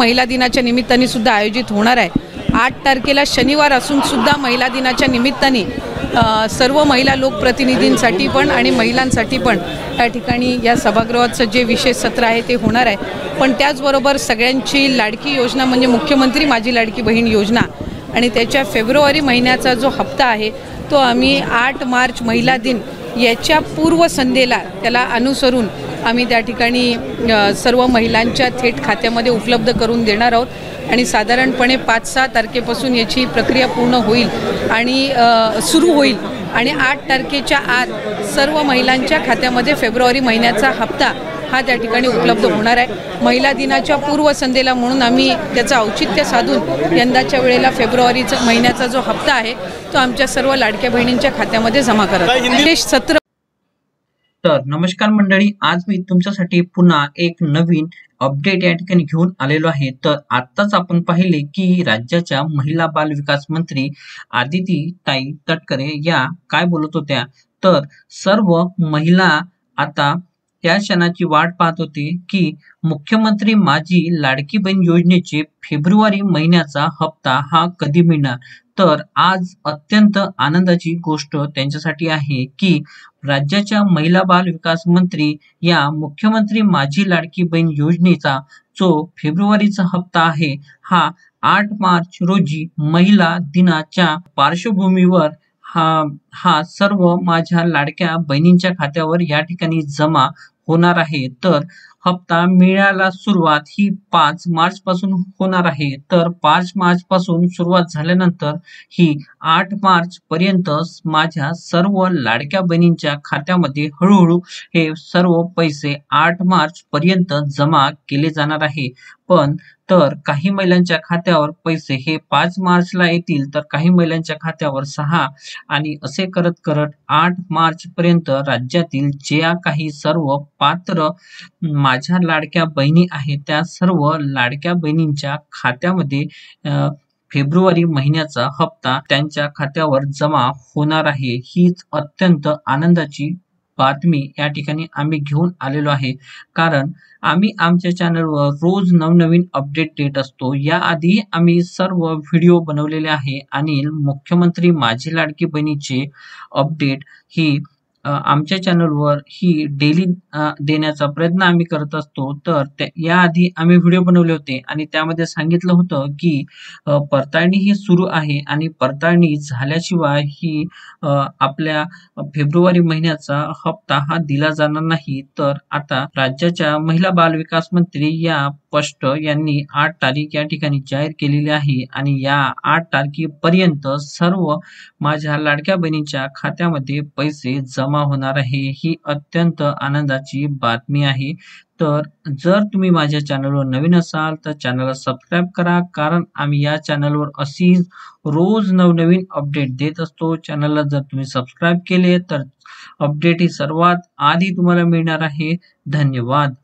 महिला दिनाच्या निमित्ताने सुद्धा आयोजित होणार आहे। 8 तारखेला शनिवार असून सुद्धा महिला दिनाच्या निमित्ताने सर्व महिला लोकप्रतिनिधींसाठी पण आणि महिलांसाठी पण त्या ठिकाणी या सभागृहाचं जे विशेष सत्र आहे ते होणार आहे। पण त्याचबरोबर सगळ्यांची लाडकी योजना म्हणजे मुख्यमंत्री माझी लाडकी बहीण योजना आणि त्याच्या फेब्रुवारी महिन्याचा जो हप्ता आहे तो आम्ही 8 मार्च महिला दिन याच्या पूर्वसंध्येला त्याला अनुसरून आम्ही त्या ठिकाणी सर्व महिलांच्या थेट खात्यामध्ये उपलब्ध करून देणार आहोत आणि साधारणपणे 5-6 तारखेपासून याची प्रक्रिया पूर्ण होईल आणि सुरू होईल आणि 8 तारखेच्या आत सर्व महिलांच्या खात्यामध्ये फेब्रुवारी महिन्याचा हप्ता हा त्या ठिकाणी उपलब्ध होणार आहे। महिला दिनाच्या पूर्वसंध्येला म्हणून आम्ही त्याचं औचित्य साधून यंदाच्या वेळेला फेब्रुवारीचा महिन्याचा जो हप्ता आहे तो आमच्या सर्व लाडक्या बहिणींच्या खात्यामध्ये जमा करत विशेष सत्र। तर नमस्कार मंडळी, आज मी तुमच्यासाठी पुन्हा एक नवीन अपडेट या ठिकाणी घेऊन आलेलो आहे। तर आत्ताच आपण पाहिले की राज्याच्या महिला बाल विकास मंत्री आदिती ताई तटकरे या काय बोलत होत्या, तर सर्व महिला आता त्या क्षणाची वाट पाहत होते की मुख्यमंत्री माझी लाडकी बहीण योजनेचे फेब्रुवारी महिन्याचा हप्ता हा कधी मिळणार। तर आज अत्यंत आनंदाची गोष्ट त्यांच्यासाठी आहे की राज्याच्या महिला बाल विकास मंत्री या मुख्यमंत्री माझी लाडकी बहीण योजनेचा जो फेब्रुवारीचा हप्ता आहे हा 8 मार्च रोजी महिला दिनाच्या पार्श्वभूमीवर हा सर्व माझ्या लाडक्या बहिणींच्या खात्यावर या ठिकाणी जमा होणार आहे। तर हप्ता मिळायला सुरुवात ही 5 मार्च पासून होणार आहे। तर 5 मार्च पासून सुरुवात झाल्यानंतर ही 8 मार्च पर्यंत माझ्या सर्व लाडक्या बहिणींच्या खात्यामध्ये हळूहळू हे सर्व पैसे 8 मार्च पर्यंत जमा केले जाणार आहे। पण तर काही महिलांच्या खात्यावर पैसे हे 5 मार्चला येतील, तर काही महिलांच्या खात्यावर 6 आणि असे करत करत 8 मार्च पर्यंत राज्यातील ज्या काही सर्व पात्र माझ्या लाडक्या बहिणी आहेत त्या सर्व लाडक्या बहिणींच्या खात्यामध्ये फेब्रुवारी महिन्याचा हप्ता त्यांच्या खात्यावर जमा होणार आहे। हीच अत्यंत आनंदाची बातमी या ठिकाणी आम्ही घेऊन आलेलो आहे, कारण आम्ही आमच्या चॅनलवर रोज नवनवीन अपडेट देत असतो। याआधी आम्ही सर्व व्हिडिओ बनवलेले आहे आणि मुख्यमंत्री माझी लाडकी बहिणीचे अपडेट ही आमच्या चॅनलवर ही डेली देण्याचा प्रयत्न आम्ही करत असतो। तर याआधी आम्ही व्हिडिओ बनवले होते आणि त्यामध्ये सांगितलं होतं की पडताळणी ही सुरू आहे आणि पडताळणी झाल्याशिवाय ही आपल्या फेब्रुवारी महिन्याचा हप्ता हा दिला जाणार नाही। तर आता राज्याच्या महिला बाल विकास मंत्री या स्पष्ट यांनी 8 तारीख या ठिकाणी जाहीर केलेली आहे आणि या 8 तारखेपर्यंत सर्व माझ्या लाडक्या बहिणींच्या खात्यामध्ये पैसे जमा होणार आहे। ही अत्यंत आनंदाची बातमी आहे। तर जर तुम्ही माझ्या चॅनलवर नवीन असाल तर चॅनलला सबस्क्राईब करा, कारण आम्ही या चॅनलवर अशी रोज नवनवीन अपडेट देत असतो। चॅनलला जर तुम्ही सबस्क्राईब केले तर अपडेट ही सर्वात आधी तुम्हाला मिळणार आहे। धन्यवाद।